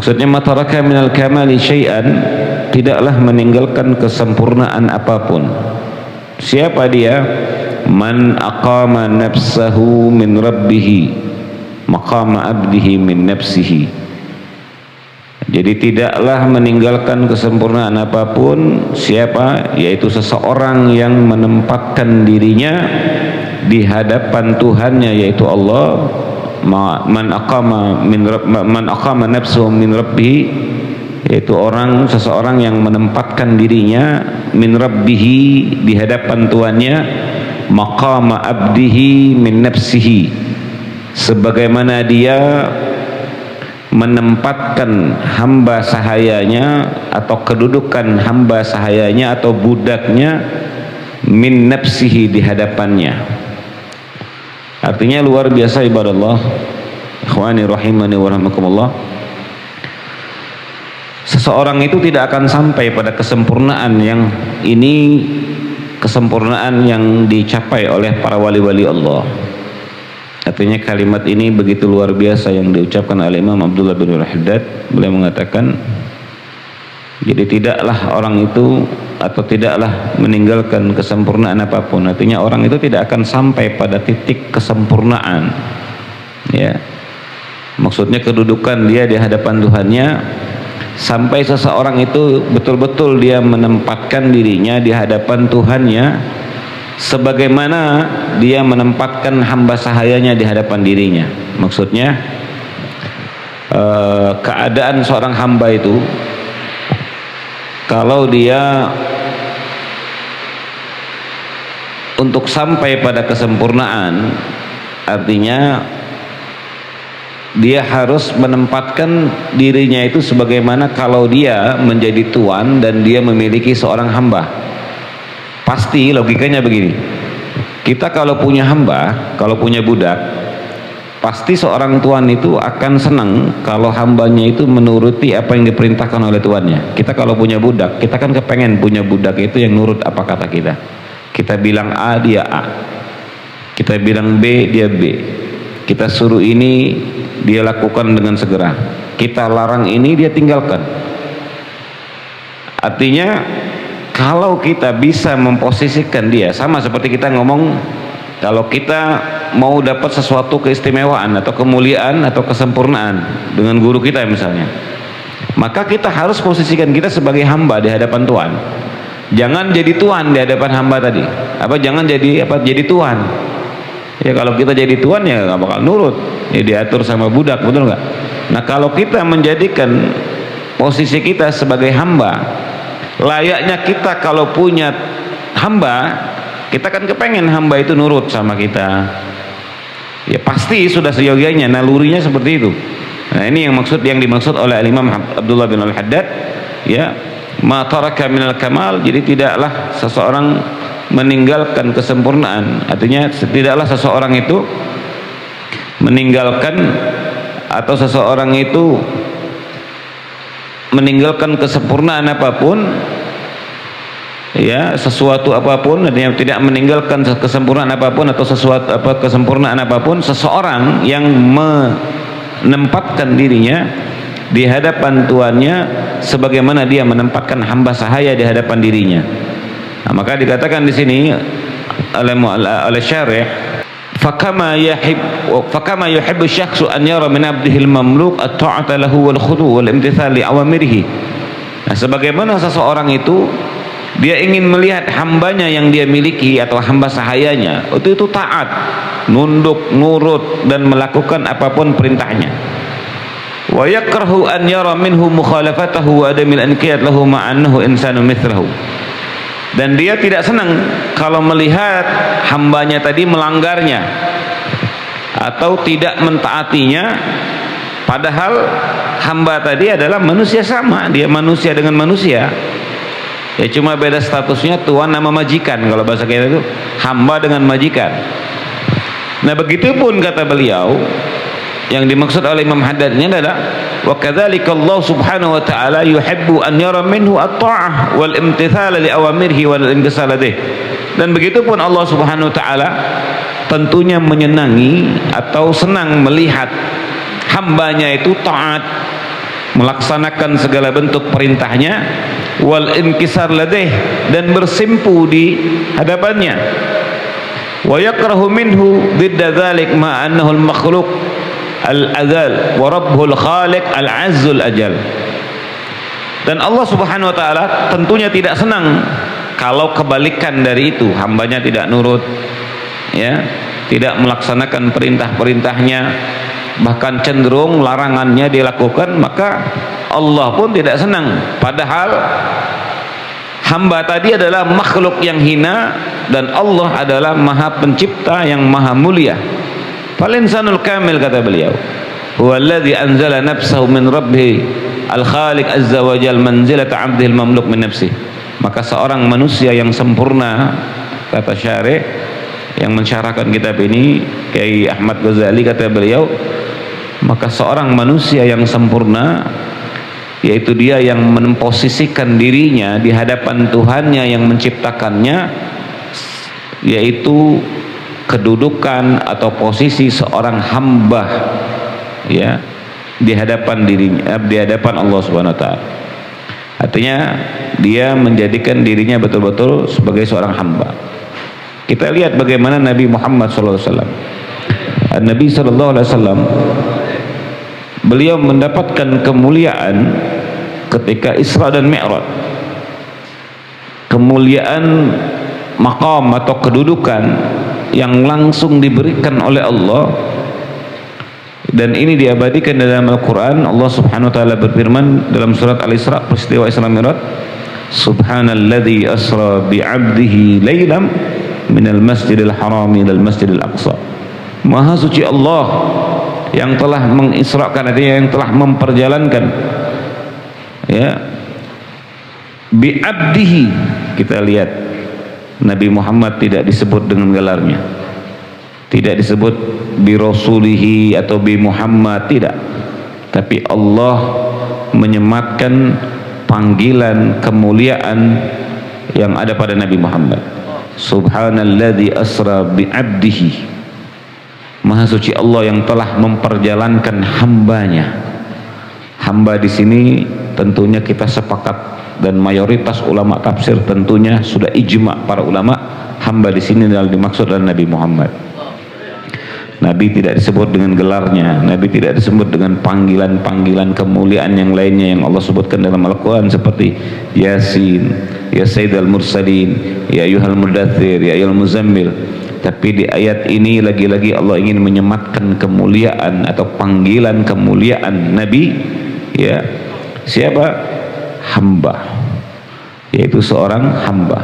Maksudnya mataraka minal kamali syai'an, tidaklah meninggalkan kesempurnaan apapun. Siapa dia? Man aqama nafsahu min rabbih maqama abdihi min nafsihi. Jadi tidaklah meninggalkan kesempurnaan apapun siapa? Yaitu seseorang yang menempatkan dirinya di hadapan Tuhannya, yaitu Allah. Man aqama nafsuhu min rabbih, yaitu seseorang yang menempatkan dirinya min rabbih, di hadapan Tuhannya, maqama abdihi min nafsihi, sebagaimana dia menempatkan hamba sahayanya atau kedudukan hamba sahayanya atau budaknya min nafsihi, di hadapannya. Artinya luar biasa ibadallah, ikhwani rahimani wa rahmakumullah. Seseorang itu tidak akan sampai pada kesempurnaan yang ini, kesempurnaan yang dicapai oleh para wali-wali Allah. Artinya kalimat ini begitu luar biasa yang diucapkan oleh Imam Abdullah bin Al-Haddad. Beliau mengatakan, jadi tidaklah orang itu atau tidaklah meninggalkan kesempurnaan apapun. Artinya orang itu tidak akan sampai pada titik kesempurnaan, ya. Maksudnya kedudukan dia di hadapan Tuhannya, sampai seseorang itu betul-betul dia menempatkan dirinya di hadapan Tuhannya sebagaimana dia menempatkan hamba sahayanya di hadapan dirinya. Maksudnya keadaan seorang hamba itu, kalau dia untuk sampai pada kesempurnaan, artinya dia harus menempatkan dirinya itu sebagaimana kalau dia menjadi tuan dan dia memiliki seorang hamba. Pasti logikanya begini, kita kalau punya hamba, kalau punya budak, pasti seorang tuan itu akan senang kalau hambanya itu menuruti apa yang diperintahkan oleh tuannya. Kita kalau punya budak, kita kan kepengen punya budak itu yang nurut apa kata kita. Kita bilang A, dia A. Kita bilang B, dia B. Kita suruh ini, dia lakukan dengan segera. Kita larang ini, dia tinggalkan. Artinya kalau kita bisa memposisikan dia, sama seperti kita ngomong, kalau kita mau dapat sesuatu keistimewaan atau kemuliaan atau kesempurnaan dengan guru kita misalnya, maka kita harus posisikan kita sebagai hamba di hadapan Tuhan. Jangan jadi tuan di hadapan hamba tadi. Jangan jadi tuan. Ya kalau kita jadi tuan ya nggak bakal nurut. Ya diatur sama budak, betul nggak? Nah kalau kita menjadikan posisi kita sebagai hamba, layaknya kita kalau punya hamba, kita kan kepengen hamba itu nurut sama kita. Ya pasti sudah seyogianya, nalurinya seperti itu. Nah ini yang dimaksud oleh Imam Abdullah bin Al-Haddad, ya, ma taraka minal kamal. Jadi tidaklah seseorang meninggalkan kesempurnaan, artinya tidaklah seseorang itu meninggalkan atau seseorang itu meninggalkan kesempurnaan apapun, ya, sesuatu apapun, artinya tidak meninggalkan kesempurnaan apapun atau sesuatu kesempurnaan apapun, seseorang yang menempatkan dirinya di hadapan tuannya sebagaimana dia menempatkan hamba sahaya di hadapan dirinya. Nah, maka dikatakan di sini oleh syarih, fakama yuhibbu syakhsu an yara min abdihi al-mamluk at-ta'ata lahu wal khudu' wal imtithal li awamirihi. Nah, sebagaimana seseorang itu dia ingin melihat hambanya yang dia miliki atau hamba sahayanya itu taat, nunduk, nurut dan melakukan apapun perintahnya. Wa yakrahu an yara minhu mukhalafatahu wa adamil anqiyat lahu ma'annahu insanu mithlahu. Dan dia tidak senang kalau melihat hambanya tadi melanggarnya atau tidak mentaatinya, padahal hamba tadi adalah manusia sama, dia manusia dengan manusia. Ya cuma beda statusnya tuan sama majikan. Kalau bahasa kita itu hamba dengan majikan. Nah begitupun kata beliau, yang dimaksud oleh Imam Haddad ini adalah wa kadzalika Allah Subhanahu wa taala yuhibbu an yara minhu at-ta'ah wal imtithal li awamirihi wal inqisal ladih. Dan begitupun Allah Subhanahu wa taala tentunya menyenangi atau senang melihat hambanya itu taat, melaksanakan segala bentuk perintahnya, wal inkisar ladaih, dan bersimpu di hadapannya, wa yakrahu minhu didda dzalik ma annahu al makhluq al azal wa rabbul khaliq al azzul ajal. Dan Allah Subhanahu wa taala tentunya tidak senang kalau kebalikan dari itu, hambanya tidak nurut, ya, tidak melaksanakan perintah-perintahnya, bahkan cenderung larangannya dilakukan, maka Allah pun tidak senang. Padahal hamba tadi adalah makhluk yang hina dan Allah adalah maha pencipta yang maha mulia. Falinsanul kamil, kata beliau, huwa alladhi anzala nafsahu min rabbih al-khaliq azza wa jal manzilata abdihil mamluk min nafsih. Maka seorang manusia yang sempurna, kata syarih yang mensyarahkan kitab ini, Kiai Ahmad Ghazali, kata beliau, maka seorang manusia yang sempurna yaitu dia yang memposisikan dirinya di hadapan Tuhannya yang menciptakannya, yaitu kedudukan atau posisi seorang hamba, ya, di hadapan dirinya, di hadapan Allah Subhanahu wa taala. Artinya dia menjadikan dirinya betul-betul sebagai seorang hamba. Kita lihat bagaimana Nabi Muhammad SAW. Nabi SAW, beliau mendapatkan kemuliaan ketika Isra dan Mi'raj. Kemuliaan maqam atau kedudukan yang langsung diberikan oleh Allah, dan ini diabadikan dalam Al-Quran. Allah Subhanahu wa taala berfirman dalam surat Al-Isra, peristiwa Isra Mi'raj, subhanalladzi asra bi'abdihi lailam minal masjidil haram ilal masjidil aqsa. Maha suci Allah yang telah mengisrakan, artinya yang telah memperjalankan, ya, bi'abdihi. Kita lihat Nabi Muhammad tidak disebut dengan gelarnya, tidak disebut bi rasulihi atau bi Muhammad, tidak, tapi Allah menyematkan panggilan kemuliaan yang ada pada Nabi Muhammad. Subhanalladzi asra bi abdihi, maha suci Allah yang telah memperjalankan hambanya. Hamba di sini tentunya kita sepakat, dan mayoritas ulama tafsir tentunya sudah ijma para ulama, hamba di sini adalah dimaksud adalah Nabi Muhammad. Nabi tidak disebut dengan gelarnya, Nabi tidak disebut dengan panggilan-panggilan kemuliaan yang lainnya yang Allah sebutkan dalam Al-Quran, seperti Yasin, Ya Sayyidal Mursalin, Ya Ayyuhal Mudaththir, Ya Ayyuhal Muzammil. Tapi di ayat ini lagi-lagi Allah ingin menyematkan kemuliaan atau panggilan kemuliaan Nabi, ya, siapa? Hamba, yaitu seorang hamba.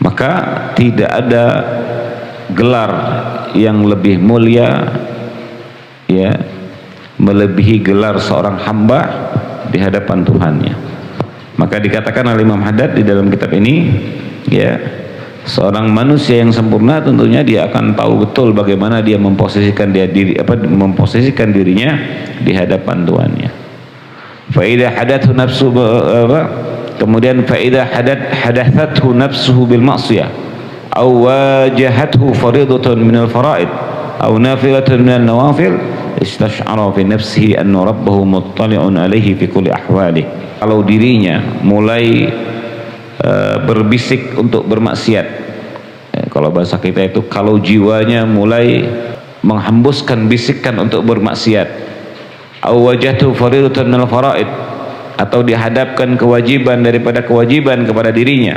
Maka tidak ada gelar yang lebih mulia, ya, melebihi gelar seorang hamba di hadapan Tuhannya. Maka dikatakan oleh Imam Haddad di dalam kitab ini, ya, seorang manusia yang sempurna tentunya dia akan tahu betul bagaimana dia memposisikan memposisikan dirinya di hadapan Tuhannya. Fa idza hadathu nafsu, kemudian fa idza hadathathu nafsuhu bil ma'siyah aw wajahathu fariidatun min al fara'id aw nafilatun min al nawafil istash'ara fi nafsihi anna rabbahu muttali'un alaihi fi kulli ahwalihi. Kalau dirinya mulai berbisik untuk bermaksiat, kalau bahasa kita itu kalau jiwanya mulai menghembuskan bisikan untuk bermaksiat, awajatu faridatan minal faraid, atau dihadapkan kewajiban daripada kewajiban kepada dirinya,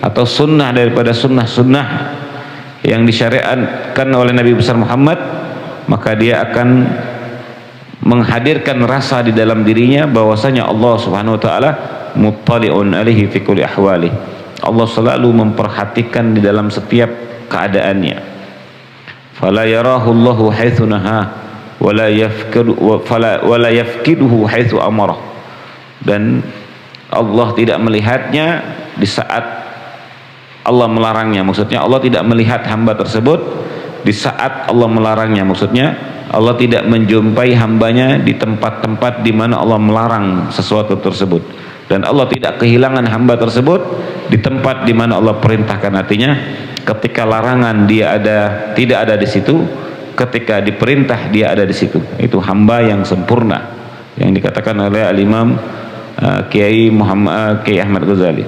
atau sunnah daripada sunnah-sunnah yang disyariatkan oleh Nabi besar Muhammad, maka dia akan menghadirkan rasa di dalam dirinya bahwasanya Allah Subhanahu wa taala muttali'un alaihi fi kulli ahwali. Allah selalu memperhatikan di dalam setiap keadaannya. Fala yarahu Allahu haitsu naha wala yafkiduhu haitsu amara. Dan Allah tidak melihatnya di saat Allah melarangnya, maksudnya Allah tidak melihat hamba tersebut di saat Allah melarangnya, maksudnya Allah tidak menjumpai hambanya di tempat-tempat di mana Allah melarang sesuatu tersebut, dan Allah tidak kehilangan hamba tersebut di tempat di mana Allah perintahkan. Artinya ketika larangan dia tidak ada di situ, ketika diperintah dia ada di situ. Itu hamba yang sempurna, yang dikatakan oleh Al-Imam Kiai Ahmad Ghazali.